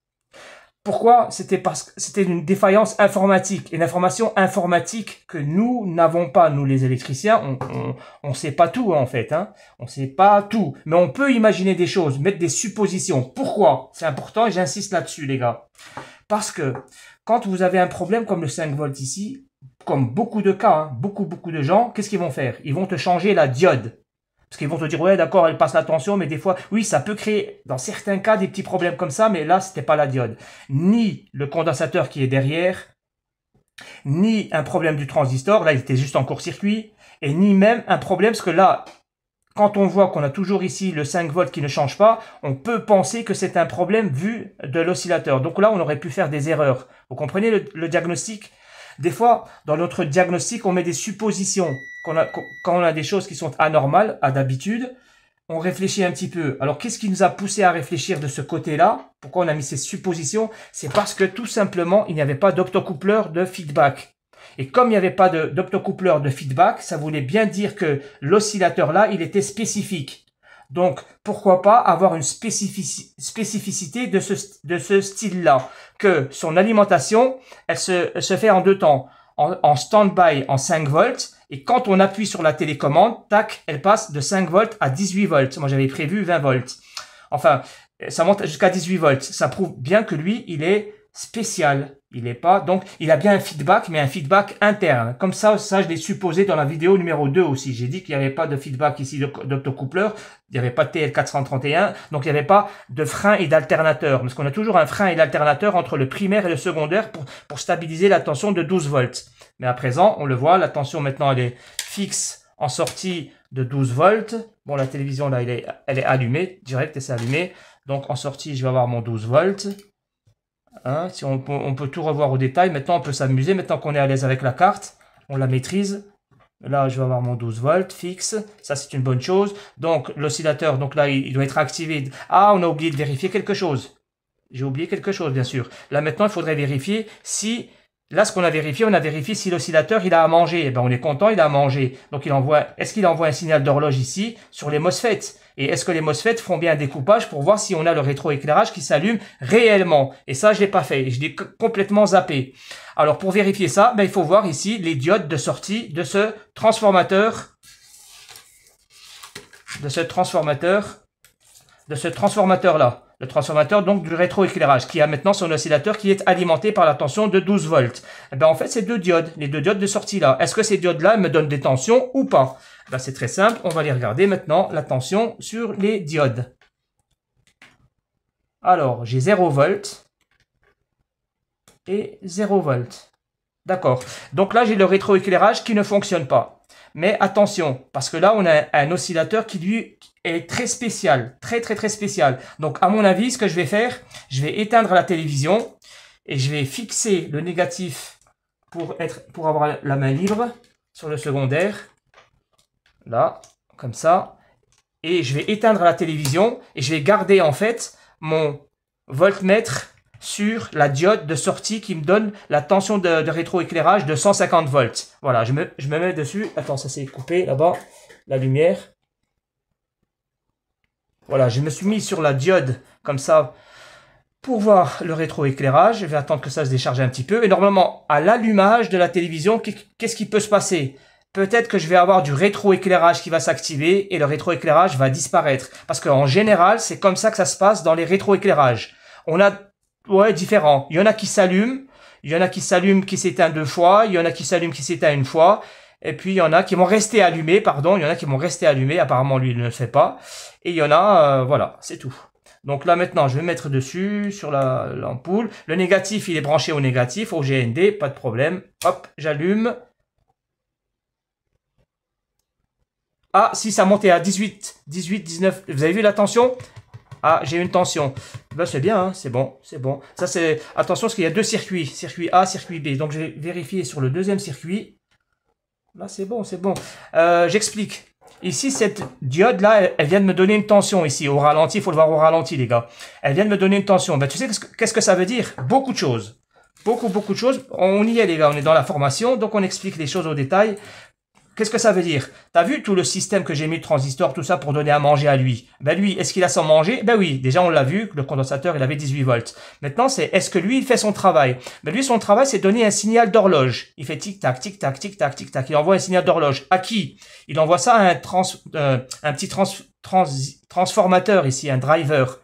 Pourquoi? C'était parce que c'était une défaillance informatique, une information informatique que nous n'avons pas, nous les électriciens, on sait pas tout en fait, hein. On sait pas tout, mais on peut imaginer des choses, mettre des suppositions. Pourquoi? C'est important et j'insiste là-dessus les gars. Parce que quand vous avez un problème comme le 5 volts ici, comme beaucoup de cas, hein, beaucoup de gens, qu'est-ce qu'ils vont faire? Ils vont te changer la diode. Parce qu'ils vont te dire, ouais, d'accord, elle passe la tension, mais des fois, oui, ça peut créer, dans certains cas, des petits problèmes comme ça, mais là, c'était pas la diode. Ni le condensateur qui est derrière, ni un problème du transistor, là, il était juste en court-circuit, et ni même un problème, parce que là, quand on voit qu'on a toujours ici le 5 volts qui ne change pas, on peut penser que c'est un problème vu de l'oscillateur. Donc là, on aurait pu faire des erreurs. Vous comprenez le diagnostic? Des fois, dans notre diagnostic, on met des suppositions. Quand on a des choses qui sont anormales, à d'habitude, on réfléchit un petit peu. Alors, qu'est-ce qui nous a poussé à réfléchir de ce côté-là? Pourquoi on a mis ces suppositions? C'est parce que, tout simplement, il n'y avait pas d'optocoupleur de feedback. Et comme il n'y avait pas d'optocoupleur de feedback, ça voulait bien dire que l'oscillateur-là, il était spécifique. Donc, pourquoi pas avoir une spécificité de ce style-là? Que son alimentation, elle se fait en deux temps. En stand-by en 5 volts. Et quand on appuie sur la télécommande, tac, elle passe de 5 volts à 18 volts. Moi, j'avais prévu 20 volts. Enfin, ça monte jusqu'à 18 volts. Ça prouve bien que lui, il est spécial. Il est pas, donc, il a bien un feedback, mais un feedback interne. Comme ça, je l'ai supposé dans la vidéo numéro 2 aussi. J'ai dit qu'il n'y avait pas de feedback ici d'optocoupleur. Il n'y avait pas de TL431. Donc, il n'y avait pas de frein et d'alternateur. Parce qu'on a toujours un frein et d'alternateur entre le primaire et le secondaire pour stabiliser la tension de 12 volts. Mais à présent, on le voit, la tension maintenant, elle est fixe en sortie de 12 volts. Bon, la télévision, là, elle est allumée. Direct, et c'est allumé. Donc, en sortie, je vais avoir mon 12 volts. Hein, si on peut tout revoir au détail. Maintenant, on peut s'amuser. Maintenant qu'on est à l'aise avec la carte, on la maîtrise. Là, je vais avoir mon 12 volts fixe. Ça, c'est une bonne chose. Donc, l'oscillateur, donc là, il doit être activé. Ah, on a oublié de vérifier quelque chose. J'ai oublié quelque chose, bien sûr. Là, maintenant, il faudrait vérifier si... Là, ce qu'on a vérifié, on a vérifié si l'oscillateur, il a à manger. Eh ben, on est content, il a à manger. Donc, est-ce qu'il envoie un signal d'horloge ici sur les MOSFET? Et est-ce que les MOSFET font bien un découpage pour voir si on a le rétroéclairage qui s'allume réellement? Et ça, je l'ai pas fait. Je l'ai complètement zappé. Alors, pour vérifier ça, ben, il faut voir ici les diodes de sortie de ce transformateur. De ce transformateur-là. Le transformateur donc du rétroéclairage qui a maintenant son oscillateur qui est alimenté par la tension de 12 volts. Eh ben, en fait, c'est deux diodes, les deux diodes de sortie là. Est-ce que ces diodes-là me donnent des tensions ou pas? Ben, c'est très simple, on va les regarder maintenant, la tension sur les diodes. Alors, j'ai 0 volts et 0 volts. D'accord. Donc là, j'ai le rétroéclairage qui ne fonctionne pas. Mais attention, parce que là, on a un oscillateur qui, lui, est très spécial. Très spécial. Donc, à mon avis, ce que je vais faire, je vais éteindre la télévision et je vais fixer le négatif pour avoir la main libre sur le secondaire. Là, comme ça. Et je vais éteindre la télévision et je vais garder, en fait, mon voltmètre sur la diode de sortie qui me donne la tension de rétroéclairage de 150 volts. Voilà, je me mets dessus. Attends, ça s'est coupé là-bas, la lumière. Voilà, je me suis mis sur la diode comme ça pour voir le rétroéclairage. Je vais attendre que ça se décharge un petit peu. Et normalement, à l'allumage de la télévision, qu'est-ce qui peut se passer? Peut-être que je vais avoir du rétroéclairage qui va s'activer et le rétroéclairage va disparaître. Parce qu'en général, c'est comme ça que ça se passe dans les rétroéclairages. On a différents. Il y en a qui s'allument, il y en a qui s'allument, qui s'éteignent 2 fois, il y en a qui s'allument, qui s'éteignent 1 fois, et puis il y en a qui vont rester allumés, pardon, il y en a qui vont rester allumés, apparemment lui il ne le fait pas, et il y en a, voilà, c'est tout. Donc là maintenant, je vais mettre dessus, sur l'ampoule, le négatif il est branché au négatif, au GND, pas de problème, hop, j'allume. Ah, si ça montait à 18, 19, vous avez vu la tension? Ah, j'ai une tension. Ben, c'est bien, hein, c'est bon, c'est bon. Ça, c'est... Attention, parce qu'il y a deux circuits. Circuit A, circuit B. Donc, je vais vérifier sur le deuxième circuit. Là, c'est bon, c'est bon. J'explique. Ici, cette diode-là, elle vient de me donner une tension ici, au ralenti. Il faut le voir au ralenti, les gars. Elle vient de me donner une tension. Ben, tu sais, qu'est-ce que ça veut dire? Beaucoup de choses. Beaucoup de choses. On y est, les gars. On est dans la formation, donc on explique les choses au détail. Qu'est-ce que ça veut dire? T'as vu tout le système que j'ai mis de transistors, tout ça pour donner à manger à lui? Ben lui, est-ce qu'il a son manger? Ben oui, déjà on l'a vu, le condensateur il avait 18 volts. Maintenant c'est, est-ce que lui il fait son travail? Ben lui son travail c'est donner un signal d'horloge. Il fait tic-tac, tic-tac, tic-tac, tic-tac. Il envoie un signal d'horloge. À qui? Il envoie ça à un petit transformateur ici, un driver.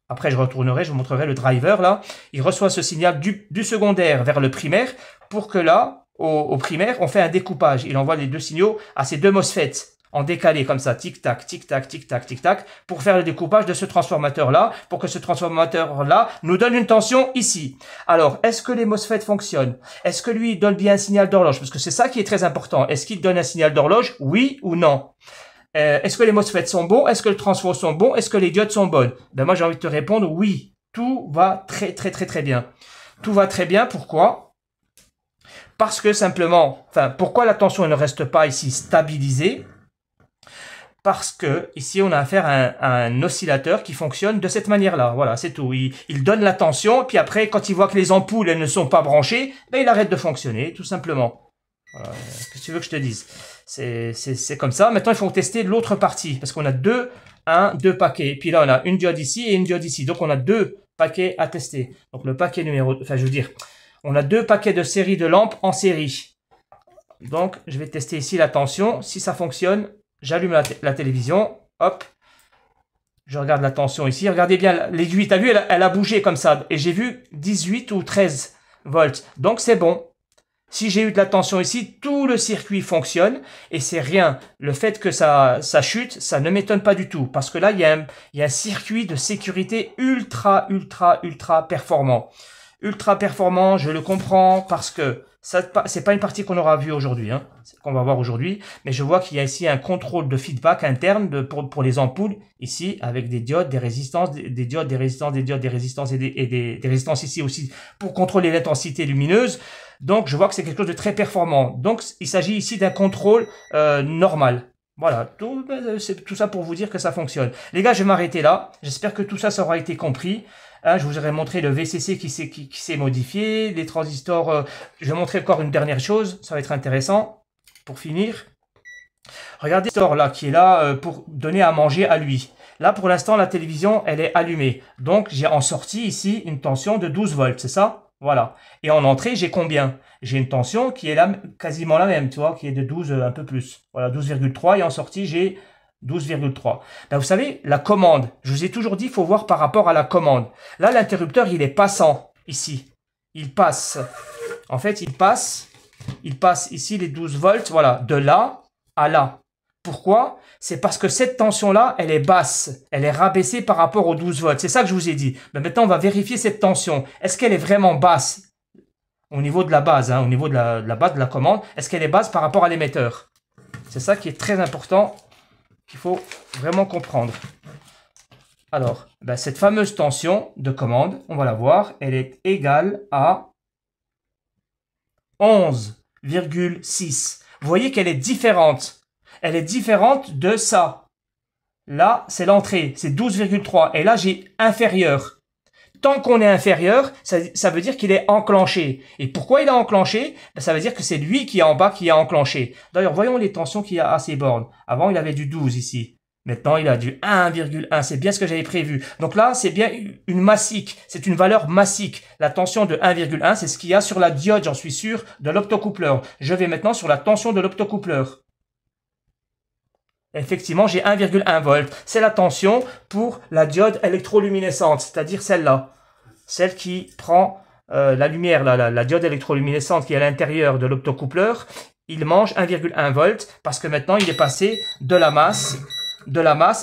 Après je retournerai, je vous montrerai le driver là. Il reçoit ce signal du secondaire vers le primaire pour que là, au primaire, on fait un découpage. Il envoie les deux signaux à ces deux MOSFET en décalé comme ça, tic-tac, tic-tac, tic-tac, tic-tac, pour faire le découpage de ce transformateur-là, pour que ce transformateur-là nous donne une tension ici. Alors, est-ce que les MOSFET fonctionnent? Est-ce que lui, il donne bien un signal d'horloge? Parce que c'est ça qui est très important. Est-ce qu'il donne un signal d'horloge? Oui ou non? Est-ce que les MOSFET sont bons? Est-ce que le transfo sont bons? Est-ce que les diodes sont bonnes? Ben moi, j'ai envie de te répondre oui. Tout va très bien. Tout va très bien. Pourquoi? Parce que simplement, enfin, pourquoi la tension elle ne reste pas ici stabilisée? Parce que ici on a affaire à un oscillateur qui fonctionne de cette manière-là. Voilà, c'est tout. Il donne la tension, puis après, quand il voit que les ampoules elles ne sont pas branchées, ben, il arrête de fonctionner, tout simplement. Voilà. Qu'est-ce que tu veux que je te dise? C'est comme ça. Maintenant, il faut tester l'autre partie, parce qu'on a deux paquets. Puis là, on a une diode ici et une diode ici. Donc, on a deux paquets à tester. Donc, le paquet numéro... Enfin, je veux dire... On a deux paquets de série de lampes en série. Donc, je vais tester ici la tension. Si ça fonctionne, j'allume la télévision. Hop. Je regarde la tension ici. Regardez bien l'aiguille. T'as vu, elle a bougé comme ça. Et j'ai vu 18 ou 13 volts. Donc, c'est bon. Si j'ai eu de la tension ici, tout le circuit fonctionne. Et c'est rien. Le fait que ça chute, ça ne m'étonne pas du tout. Parce que là, il y a un circuit de sécurité ultra performant. Ultra performant, je le comprends parce que c'est pas une partie qu'on aura vue aujourd'hui, hein, qu'on va voir aujourd'hui, mais je vois qu'il y a ici un contrôle de feedback interne pour les ampoules, ici, avec des diodes, des résistances, des diodes, des résistances, des diodes, des résistances et des résistances ici aussi pour contrôler l'intensité lumineuse. Donc, je vois que c'est quelque chose de très performant. Donc, il s'agit ici d'un contrôle normal. Voilà, c'est tout ça pour vous dire que ça fonctionne. Les gars, je vais m'arrêter là. J'espère que tout ça aura été compris. Hein, je vous aurais montré le VCC qui s'est modifié, les transistors. Je vais montrer encore une dernière chose, ça va être intéressant pour finir. Regardez ce là qui est là pour donner à manger à lui. Là, pour l'instant, la télévision, elle est allumée. Donc, j'ai en sortie ici une tension de 12 volts, c'est ça? Voilà. Et en entrée, j'ai combien? J'ai une tension qui est là, quasiment la même, tu vois, qui est de 12, un peu plus. Voilà, 12,3. Et en sortie, j'ai 12,3. Ben, vous savez, la commande, je vous ai toujours dit, il faut voir par rapport à la commande. Là, l'interrupteur, il est passant, ici. Il passe. En fait, il passe ici les 12 volts, voilà, de là à là. Pourquoi? C'est parce que cette tension-là, elle est basse. Elle est rabaissée par rapport aux 12 volts. C'est ça que je vous ai dit. Ben, maintenant, on va vérifier cette tension. Est-ce qu'elle est vraiment basse au niveau de la base, hein, au niveau de la base de la commande? Est-ce qu'elle est basse par rapport à l'émetteur? C'est ça qui est très important, qu'il faut vraiment comprendre. Alors, ben cette fameuse tension de commande, on va la voir, elle est égale à 11,6. Vous voyez qu'elle est différente. Elle est différente de ça. Là, c'est l'entrée, c'est 12,3. Et là, j'ai inférieur. Tant qu'on est inférieur, ça veut dire qu'il est enclenché. Et pourquoi il est enclenché? Ben, ça veut dire que c'est lui qui est en bas qui a enclenché. D'ailleurs, voyons les tensions qu'il y a à ces bornes. Avant, il avait du 12 ici. Maintenant, il a du 1,1. C'est bien ce que j'avais prévu. Donc là, c'est bien une massique. C'est une valeur massique. La tension de 1,1, c'est ce qu'il y a sur la diode, j'en suis sûr, de l'optocoupleur. Je vais maintenant sur la tension de l'optocoupleur. Effectivement, j'ai 1,1 volt. C'est la tension pour la diode électroluminescente, c'est-à-dire celle-là. Celle qui prend la lumière, la diode électroluminescente qui est à l'intérieur de l'optocoupleur. Il mange 1,1 volt parce que maintenant, il est passé de la masse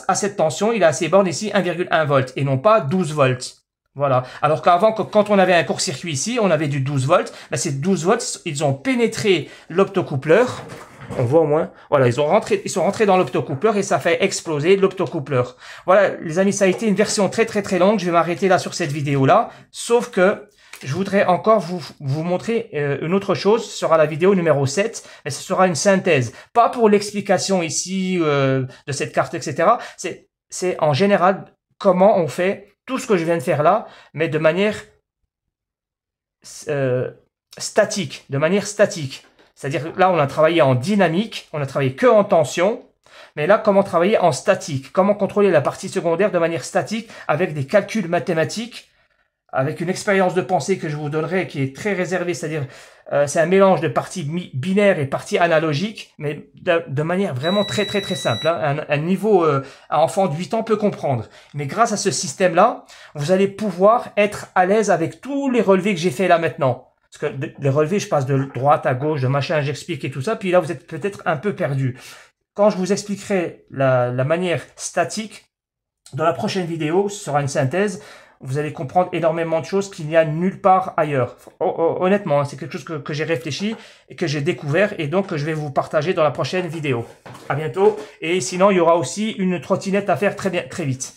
à cette tension. Il a à ses bornes ici 1,1 volt et non pas 12 volts. Voilà. Alors qu'avant, quand on avait un court-circuit ici, on avait du 12 volts. Ben, ces 12 volts, ils ont pénétré l'optocoupleur. On voit au moins. Voilà, ils sont rentrés dans l'optocoupleur et ça fait exploser l'optocoupleur. Voilà, les amis, ça a été une version très longue. Je vais m'arrêter là sur cette vidéo-là. Sauf que je voudrais encore vous montrer une autre chose. Ce sera la vidéo numéro 7, mais ce sera une synthèse. Pas pour l'explication ici de cette carte, etc. C'est en général comment on fait tout ce que je viens de faire là, mais de manière statique. C'est-à-dire là, on a travaillé en dynamique, on a travaillé que en tension. Mais là, comment travailler en statique? Comment contrôler la partie secondaire de manière statique avec des calculs mathématiques, avec une expérience de pensée que je vous donnerai qui est très réservée, c'est-à-dire c'est un mélange de parties binaires et parties analogiques, mais de manière vraiment très simple. Hein. Un niveau un enfant de 8 ans peut comprendre. Mais grâce à ce système-là, vous allez pouvoir être à l'aise avec tous les relevés que j'ai fait là maintenant. Parce que les relevés, je passe de droite à gauche, de machin, j'explique et tout ça, puis là, vous êtes peut-être un peu perdu. Quand je vous expliquerai la manière statique, dans la prochaine vidéo, ce sera une synthèse, vous allez comprendre énormément de choses qu'il n'y a nulle part ailleurs. Honnêtement, c'est quelque chose que j'ai réfléchi et que j'ai découvert et donc que je vais vous partager dans la prochaine vidéo. À bientôt. Et sinon, il y aura aussi une trottinette à faire très vite.